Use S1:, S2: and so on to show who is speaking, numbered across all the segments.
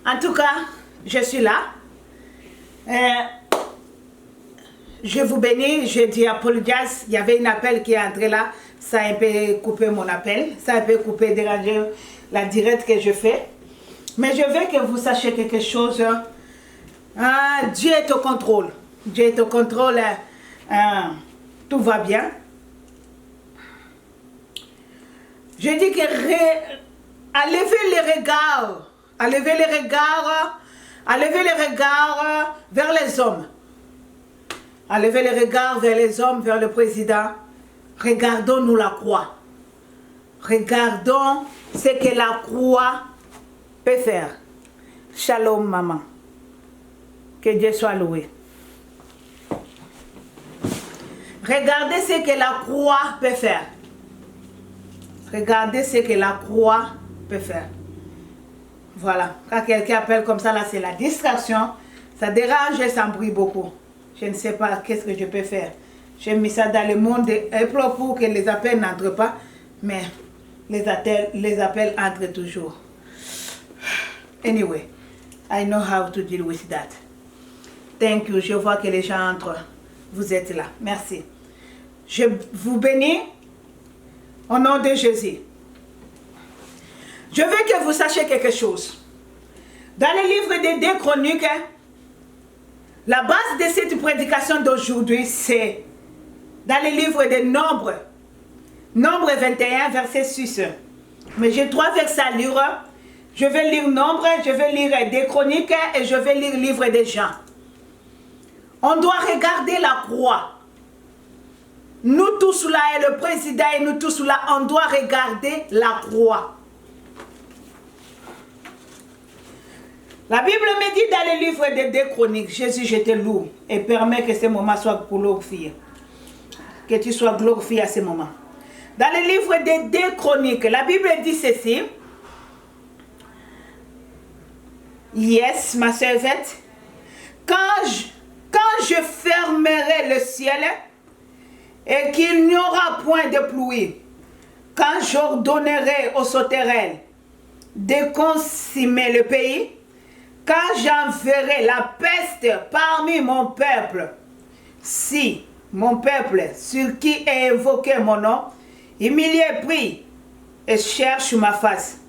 S1: En tout cas, je suis là. Je vous bénis. Je dis à Paul Diaz, il y avait un appel qui est entré là. Ça a un peu coupé mon appel. Ça a un peu coupé, dérangé la directe que je fais. Mais je veux que vous sachiez quelque chose. Dieu est au contrôle. Dieu est au contrôle. Tout va bien. Je dis que à lever les regards, à lever les regards vers les hommes. À lever les regards vers les hommes, vers le président. Regardons-nous la croix. Regardons ce que la croix peut faire. Shalom, maman. Que Dieu soit loué. Regardez ce que la croix peut faire. Regardez ce que la croix peut faire. Voilà. Quand quelqu'un appelle comme ça, là, c'est la distraction. Ça dérange et ça bruit beaucoup. Je ne sais pas qu'est-ce que je peux faire. J'ai mis ça dans le monde pour que les appels n'entrent pas. Mais les appels entrent toujours. Anyway, I know how to deal with that. Thank you. Je vois que les gens entrent. Vous êtes là. Merci. Je vous bénis au nom de Jésus. Je veux que vous sachiez quelque chose. Dans le livre des 2 Chroniques, la base de cette prédication d'aujourd'hui, c'est dans le livre des Nombres. Nombre 21, verset 6. Mais j'ai 3 versets à lire. Je vais lire Nombre, je vais lire des Chroniques et je vais lire le livre des Jean. On doit regarder la croix. Nous tous là, et le président et nous tous là, on doit regarder la croix. La Bible me dit dans le livre des 2 Chroniques, Jésus, je te loue et permets que ce moment soit glorifié. Que tu sois glorifié à ce moment. Dans le livre des 2 Chroniques, la Bible dit ceci. Yes, ma soeur Yvette. Quand je fermerai le ciel et qu'il n'y aura point de pluie, quand j'ordonnerai aux sauterelles de consumer le pays, quand j'enverrai la peste parmi mon peuple, si mon peuple, sur qui est invoqué mon nom, humilié, prie et cherche ma face,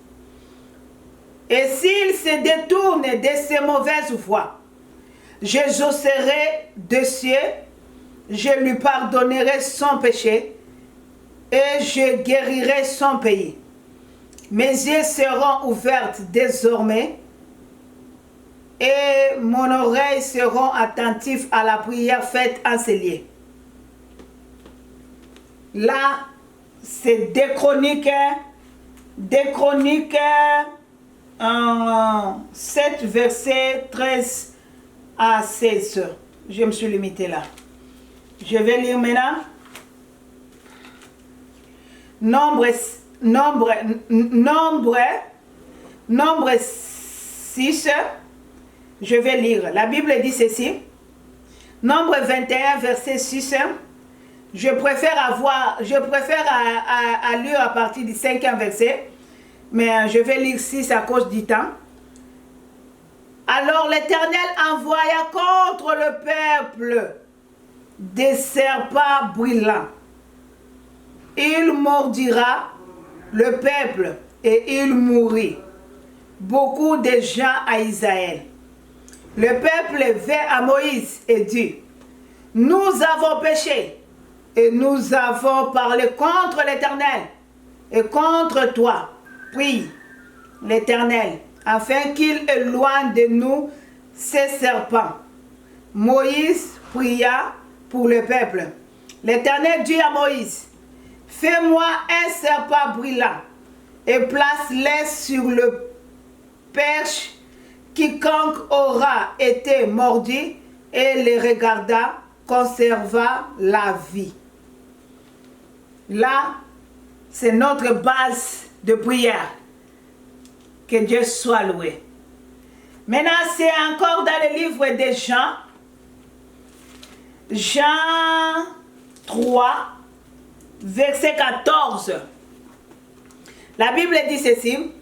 S1: et s'il se détourne de ses mauvaises voies, j'exaucerai de cieux, je lui pardonnerai son péché et je guérirai son pays. Mes yeux seront ouverts désormais et mon oreille seront attentifs à la prière faite en ces lieux. Là, c'est 2 Chroniques 7, verset 13 à 16. Je me suis limité là. Je vais lire maintenant. Nombre 6. Je vais lire. La Bible dit ceci. Nombre 21, verset 6. Je préfère à lire à partir du 5e verset. Mais je vais lire 6 à cause du temps. Alors l'Éternel envoya contre le peuple des serpents brûlants. Il mordira le peuple et il mourit. Beaucoup de gens à Israël. Le peuple vint à Moïse et dit, nous avons péché et nous avons parlé contre l'Éternel et contre toi. Prie l'Éternel afin qu'il éloigne de nous ces serpents. Moïse pria pour le peuple. L'Éternel dit à Moïse, fais-moi un serpent brûlant et place-le sur le perche. Quiconque aura été mordu et le regarda conserva la vie. Là, c'est notre base de prière. Que Dieu soit loué. Maintenant, c'est encore dans le livre de Jean. Jean 3, verset 14. La Bible dit ceci.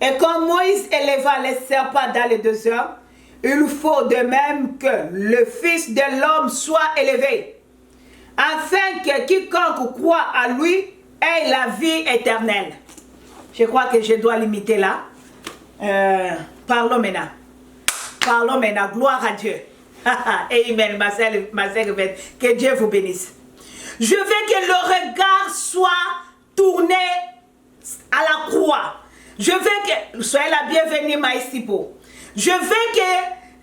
S1: Et comme Moïse éleva les serpents dans les désert, il faut de même que le Fils de l'homme soit élevé, afin que quiconque croit à lui ait la vie éternelle. Je crois que je dois limiter là. Parlons maintenant. Parlons maintenant. Gloire à Dieu. Amen, ma sœur, que Dieu vous bénisse. Je veux que le regard soit tourné à la croix. Je veux que, soyez la bienvenue, Maïstipo. Je veux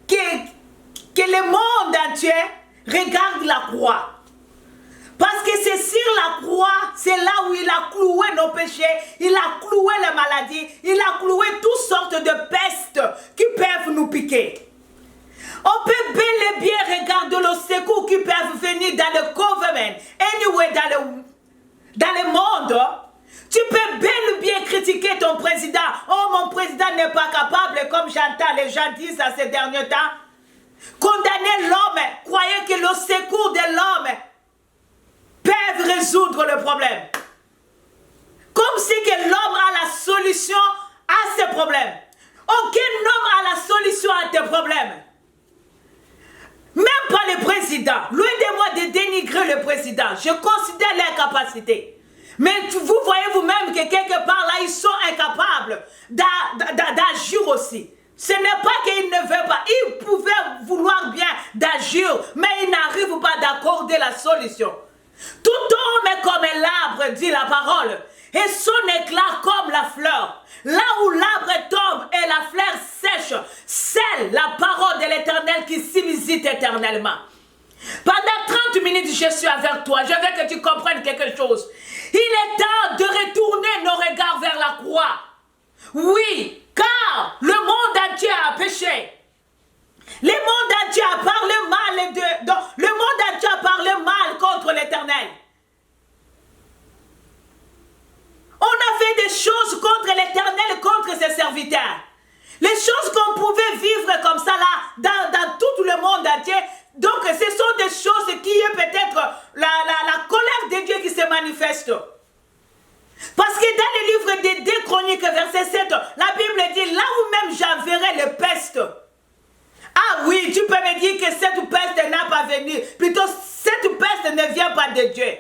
S1: que le monde entier regarde la croix. Parce que c'est sur la croix, c'est là où il a cloué nos péchés, il a cloué les maladies, il a cloué toutes sortes de pestes qui peuvent nous piquer. On peut bel et bien regarder le secours qui peuvent venir dans le gouvernement, anyway, dans le monde. Tu peux bel et bien critiquer ton président. Oh, mon président n'est pas capable, comme j'entends les gens dire à ces derniers temps. Condamner l'homme, croyez que le secours de l'homme peuvent résoudre le problème. Comme si que l'homme a la solution à ses problèmes. Aucun homme a la solution à tes problèmes. Même pas le président. Loin de moi de dénigrer le président. Je considère leur capacité. Mais vous voyez vous-même que quelque part là, ils sont incapables d'agir aussi. Ce n'est pas qu'ils ne veulent pas. Ils pouvaient vouloir bien d'agir, mais ils n'arrivent pas d'accorder la solution. Tout homme est comme l'arbre, dit la parole, et son éclat comme la fleur. Là où l'arbre tombe et la fleur sèche, c'est la parole de l'Éternel qui s'y visite éternellement. Pendant 30 minutes, je suis avec toi. Je veux que tu comprennes quelque chose. Il est temps de retourner nos regards vers la croix. Oui, car le monde entier a péché. Le monde entier a parlé mal le monde entier a parlé mal contre l'Éternel. On a fait des choses contre l'Éternel, contre ses serviteurs. Les choses qu'on pouvait vivre comme ça là, dans tout le monde entier. Donc ce sont des choses qui est peut-être la colère de Dieu qui se manifeste. Parce que dans le livre des 2 Chroniques, verset 7, la Bible dit, là où même j'enverrai le peste. Ah oui, tu peux me dire que cette peste n'a pas venu. Plutôt, cette peste ne vient pas de Dieu.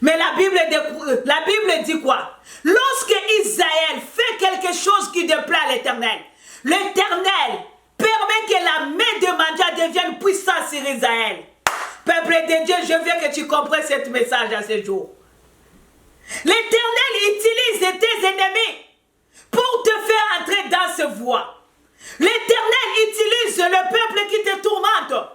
S1: Mais la Bible dit quoi? Lorsque Israël fait quelque chose qui déplaît à l'Éternel, l'Éternel permet que la main de Mandia devienne puissante sur Israël. Peuple de Dieu, je veux que tu comprennes ce message à ce jour. L'Éternel utilise tes ennemis pour te faire entrer dans ce voie. L'Éternel utilise le peuple qui te tourmente.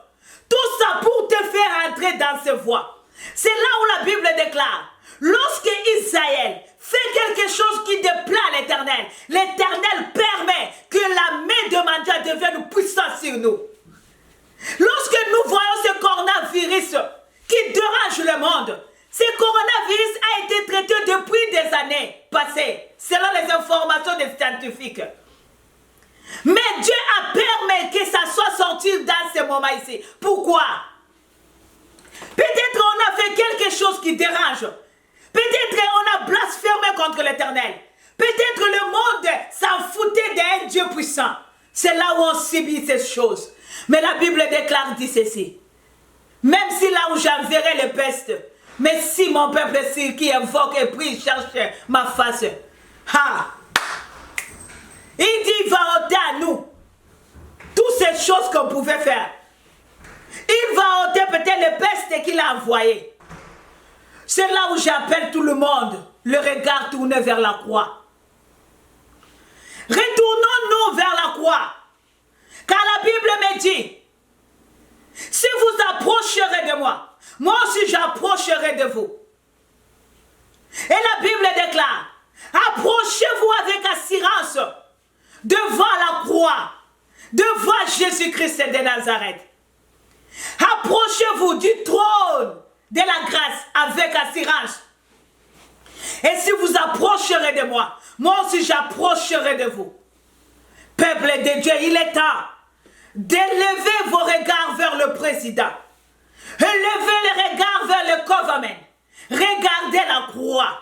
S1: Tout ça pour te faire entrer dans ce voie. C'est là où la Bible déclare, lorsque Israël fait quelque chose qui déplaît à l'Éternel, l'Éternel permet que la main de Mandia devienne puissante sur nous. Lorsque nous voyons ce coronavirus qui dérange le monde, ce coronavirus a été traité depuis des années passées, selon les informations des scientifiques. Mais Dieu a permis que ça soit sorti dans ce moment ici. Pourquoi? Peut-être on a fait quelque chose qui dérange. Peut-être on a blasphémé contre l'Éternel. Peut-être le monde s'en foutait d'un Dieu puissant. C'est là où on subit ces choses. Mais la Bible déclare, dit ceci. Même si là où j'enverrai les pestes, mais si mon peuple qui invoque et prie, cherche ma face, il dit, il va ôter à nous toutes ces choses qu'on pouvait faire. Il va ôter peut-être les pestes qu'il a envoyées. C'est là où j'appelle tout le monde, le regard tourné vers la croix. Retournons-nous vers la croix. Car la Bible me dit, si vous approcherez de moi, moi aussi j'approcherai de vous. Et la Bible déclare, approchez-vous avec assurance devant la croix, devant Jésus-Christ de Nazareth. Approchez-vous du trône de la grâce avec assurance. Et si vous approcherez de moi, moi aussi j'approcherai de vous. Peuple de Dieu, il est temps d'élever vos regards vers le président. Élevez les regards vers le gouvernement. Regardez la croix.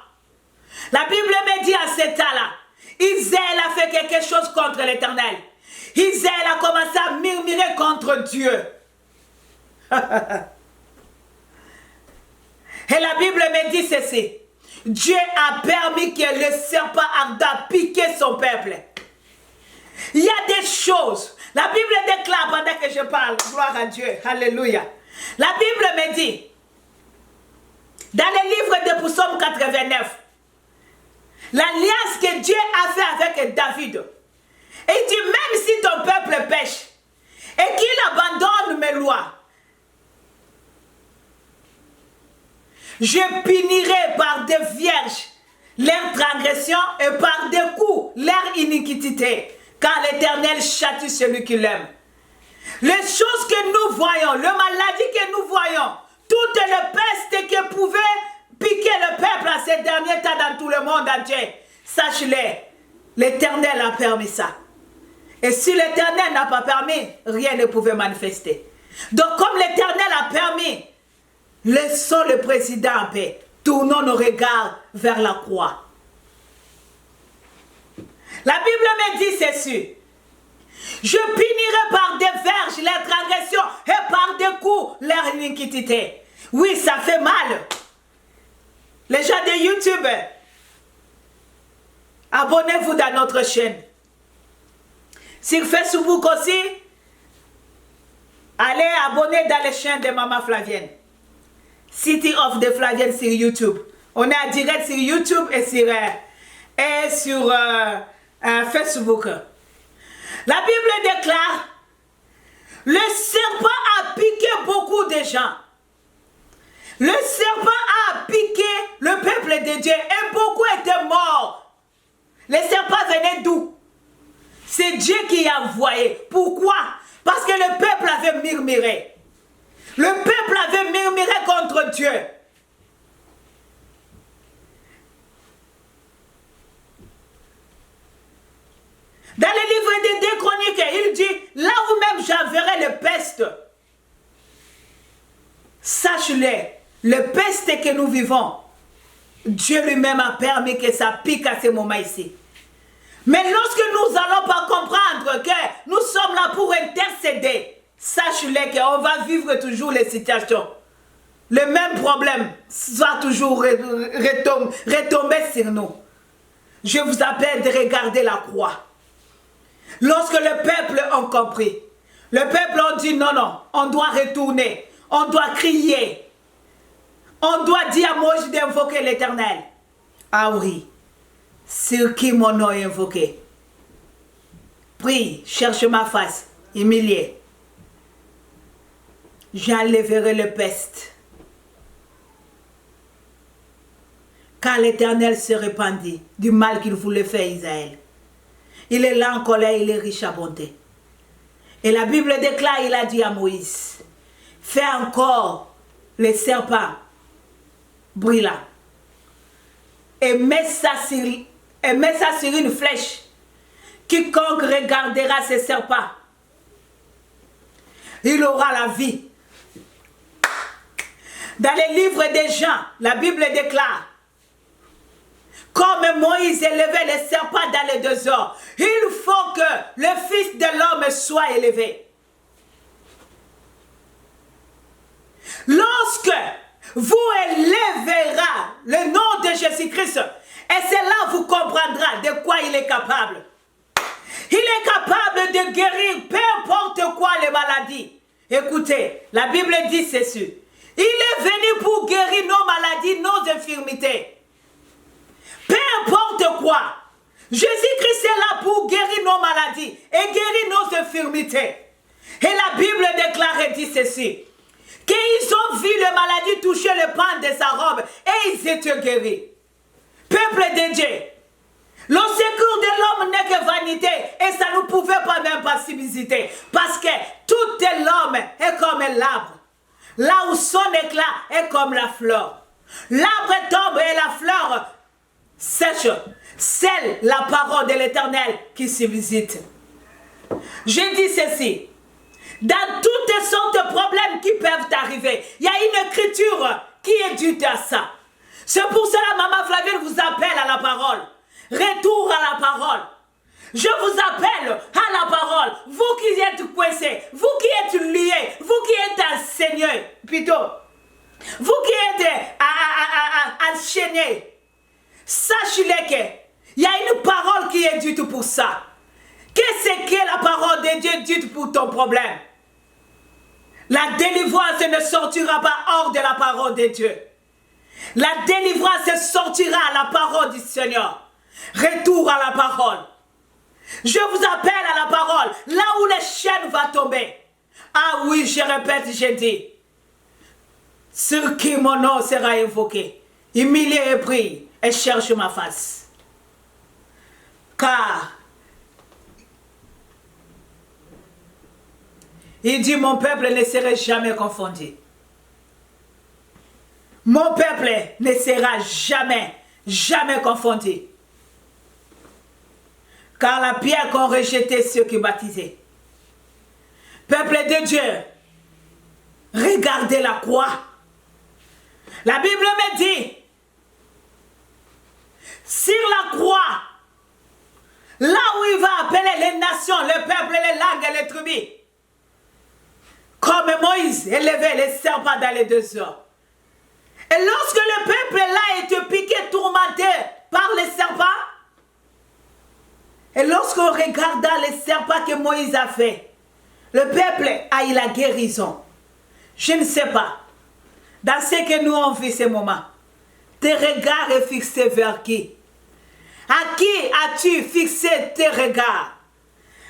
S1: La Bible me dit à cet temps-là, Israël a fait quelque chose contre l'Éternel. Israël a commencé à murmurer contre Dieu. Et la Bible me dit ceci. Dieu a permis que le serpent ardent pique son peuple. Il y a des choses. La Bible déclare pendant que je parle. Gloire à Dieu. Alléluia. La Bible me dit, dans le livre de Psaume 89, l'alliance que Dieu a fait avec David. Il dit, même si ton peuple pêche et qu'il abandonne mes lois, je punirai par des vierges leur transgression et par des coups leur iniquité, car l'Éternel châtie celui qui l'aime. Les choses que nous voyons, le maladie que nous voyons, toutes les pestes qui pouvaient piquer le peuple à ces derniers temps dans tout le monde entier, sache-le, l'Éternel a permis ça. Et si l'Éternel n'a pas permis, rien ne pouvait manifester. Donc comme l'Éternel a permis, laissons le président en paix. Tournons nos regards vers la croix. La Bible me dit ceci. Je punirai par des verges les transgressions et par des coups leur iniquité. Oui, ça fait mal. Les gens de YouTube, abonnez-vous dans notre chaîne. Sur Facebook aussi, allez abonner dans les chaînes de Maman Flavienne. City of the Flavienne sur YouTube. On est en direct sur YouTube et sur Facebook. La Bible déclare, le serpent a piqué beaucoup de gens. Le serpent a piqué le peuple de Dieu et beaucoup étaient morts. Les serpents venaient d'où? C'est Dieu qui a envoyé. Pourquoi? Parce que le peuple avait murmuré. Le peuple avait murmuré contre Dieu. Dans le livre des 2 Chroniques, il dit, là où même j'enverrai le peste, sache-le, le peste que nous vivons, Dieu lui-même a permis que ça pique à ce moment ici. Mais lorsque nous n'allons pas comprendre que nous sommes là pour intercéder, sache-le qu'on va vivre toujours les situations. Le même problème va toujours retomber sur nous. Je vous appelle de regarder la croix. Lorsque le peuple a compris, le peuple a dit non, non, on doit retourner, on doit crier, on doit dire à Moïse d'invoquer l'Éternel. Ah oui, sur qui mon nom est invoqué. Prie, cherche ma face, humilié. J'enlèverai le peste. Car l'Éternel se répandit du mal qu'il voulait faire à Israël. Il est là en colère, il est riche à bonté. Et la Bible déclare, il a dit à Moïse, fais encore les serpents brûlants et mets ça sur une flèche. Quiconque regardera ces serpents, il aura la vie. Dans les livres des Jean, la Bible déclare, comme Moïse élevait les serpents dans les désert, il faut que le Fils de l'homme soit élevé. Lorsque vous élèverez le nom de Jésus-Christ, et c'est là vous comprendrez de quoi il est capable. Il est capable de guérir peu importe quoi les maladies. Écoutez, la Bible dit ceci. Il est venu pour guérir nos maladies, nos infirmités. Peu importe quoi, Jésus-Christ est là pour guérir nos maladies et guérir nos infirmités. Et la Bible déclare et dit ceci, qu'ils ont vu les maladies toucher le pan de sa robe et ils étaient guéris. Peuple de Dieu, le secours de l'homme n'est que vanité et ça ne pouvait pas même pas subsister parce que tout l'homme est comme l'arbre. Là où son éclat est comme la fleur. L'arbre tombe et la fleur sèche, c'est la parole de l'Éternel qui subsiste. Je dis ceci, dans toutes sortes de problèmes qui peuvent arriver, il y a une écriture qui est due à ça. C'est pour cela Maman Flavienne vous appelle à la parole. retour à la parole. Je vous appelle à la parole. Vous qui êtes coincés, vous qui êtes liés, vous qui êtes enseignés, plutôt, vous qui êtes enchaînés, sachez-le qu'il y a une parole qui est dite pour ça. Qu'est-ce que la parole de Dieu dit pour ton problème? La délivrance ne sortira pas hors de la parole de Dieu. La délivrance sortira à la parole du Seigneur. Retour à la parole. Je vous appelle à la parole, là où les chaînes vont tomber. Ah oui, je répète, je dis. Sur qui mon nom sera invoqué. Humilie et prie et cherche ma face. Car il dit, mon peuple ne sera jamais confondu. Mon peuple ne sera jamais confondu. Car la pierre qu'ont rejeté ceux qui baptisaient. Peuple de Dieu, regardez la croix. La Bible me dit, sur la croix, là où il va appeler les nations, les peuples, les langues et les tribus, comme Moïse élevait les serpents dans les 2 heures. Et lorsque le peuple là été piqué, tourmenté par les serpents, et lorsqu'on regarda les serpents que Moïse a fait, le peuple a eu la guérison. Je ne sais pas, dans ce que nous on vit ce moment, tes regards est fixé vers qui? À qui as-tu fixé tes regards?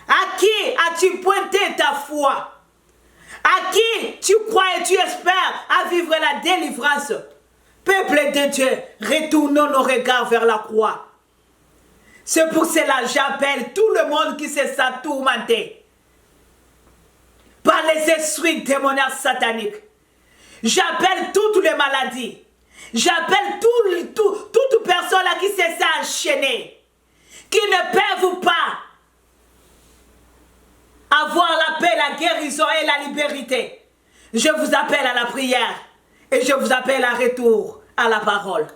S1: À qui as-tu pointé ta foi? À qui tu crois et tu espères à vivre la délivrance? Peuple de Dieu, retournons nos regards vers la croix. C'est pour cela que j'appelle tout le monde qui se sent tourmenté par les esprits démoniaques sataniques. J'appelle toutes les maladies. J'appelle toute personne là qui se sent enchaînée, qui ne peuvent pas avoir la paix, la guérison et la liberté. Je vous appelle à la prière et je vous appelle à retour à la parole.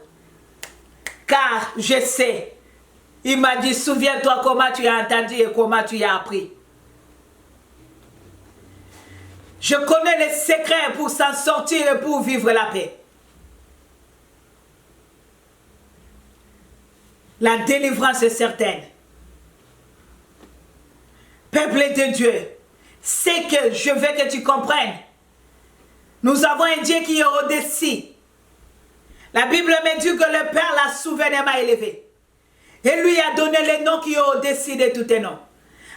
S1: Car je sais, il m'a dit, souviens-toi comment tu as entendu et comment tu as appris. Je connais les secrets pour s'en sortir et pour vivre la paix. La délivrance est certaine. Peuple de Dieu, c'est que je veux que tu comprennes. Nous avons un Dieu qui est au-dessus. La Bible me dit que le Père l'a souverainement élevé. Et lui a donné le nom qui est au-dessus de tous les noms.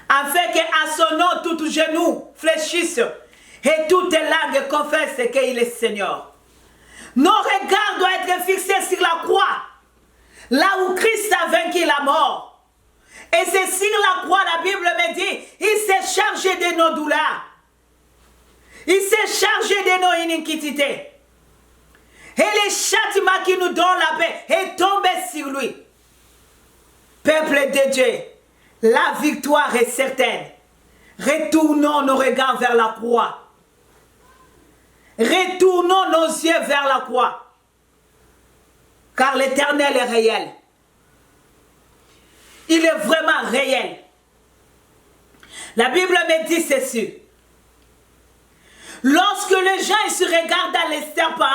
S1: Afin qu'à son nom, tout genou fléchisse et toute langue confesse qu'il est Seigneur. Nos regards doivent être fixés sur la croix. Là où Christ a vaincu la mort. Et c'est sur la croix, la Bible me dit, il s'est chargé de nos douleurs. Il s'est chargé de nos iniquités. Et le châtiment qui nous donne la paix est tombé sur lui. Peuple de Dieu, la victoire est certaine. Retournons nos regards vers la croix. Retournons nos yeux vers la croix. Car l'Éternel est réel. Il est vraiment réel. La Bible me dit ceci. Lorsque les gens se regardent dans les serpents,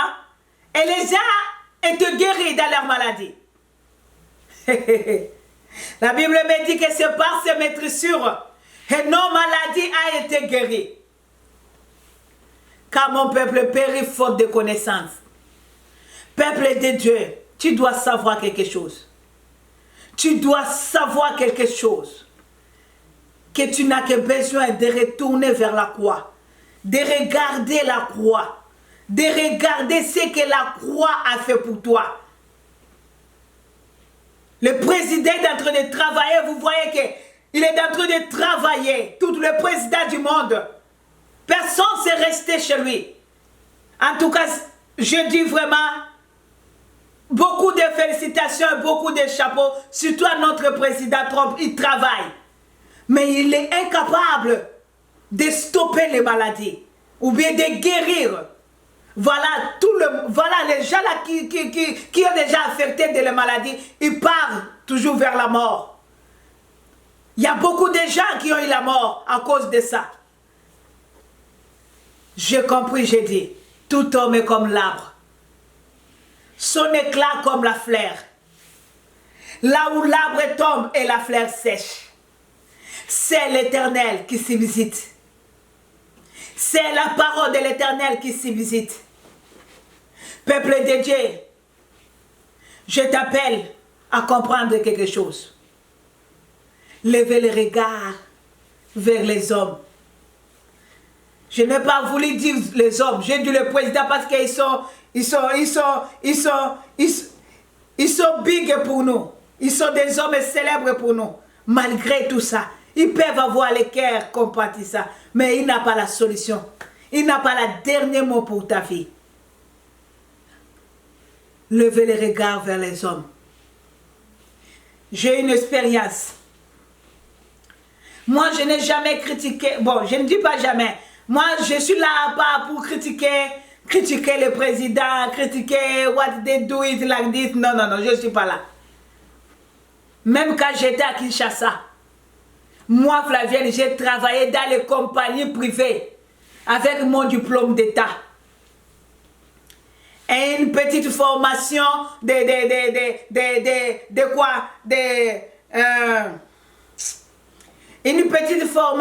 S1: et les gens étaient guéris dans leur maladie. La Bible me dit que c'est par ces maîtrissures que nos maladies ont été guéries. Car mon peuple périt faute de connaissance. Peuple de Dieu, tu dois savoir quelque chose. Tu dois savoir quelque chose. Que tu n'as que besoin de retourner vers la croix. De regarder la croix. De regarder ce que la croix a fait pour toi. Le président est en train de travailler. Vous voyez qu'il est en train de travailler. Tout le président du monde. Personne ne s'est resté chez lui. En tout cas, je dis vraiment beaucoup de félicitations et beaucoup de chapeaux. Surtout à notre président Trump. Il travaille. Mais il est incapable de stopper les maladies. Ou bien de guérir. Voilà, voilà les gens là qui ont déjà affecté de la maladie, ils partent toujours vers la mort. Il y a beaucoup de gens qui ont eu la mort à cause de ça. J'ai compris, j'ai dit, tout homme est comme l'arbre. Son éclat comme la fleur. Là où l'arbre tombe et la fleur sèche. C'est l'Éternel qui s'y visite. C'est la parole de l'Éternel qui s'y visite. Peuple de Dieu, je t'appelle à comprendre quelque chose. Levez le regard vers les hommes. Je n'ai pas voulu dire les hommes, j'ai dit le président parce qu'ils sont big pour nous. Ils sont des hommes célèbres pour nous. Malgré tout ça, ils peuvent avoir le cœur compatissant, mais il n'a pas la solution. Il n'a pas le dernier mot pour ta vie. Levez les regards vers les hommes. J'ai une expérience. Moi, je n'ai jamais critiqué. Bon, je ne dis pas jamais. Moi, je suis là pas pour critiquer le président, critiquer what they do it like this. Non, non, non, je ne suis pas là. Même quand j'étais à Kinshasa, moi, Flavienne, j'ai travaillé dans les compagnies privées avec mon diplôme d'État. Et une petite formation une petite formation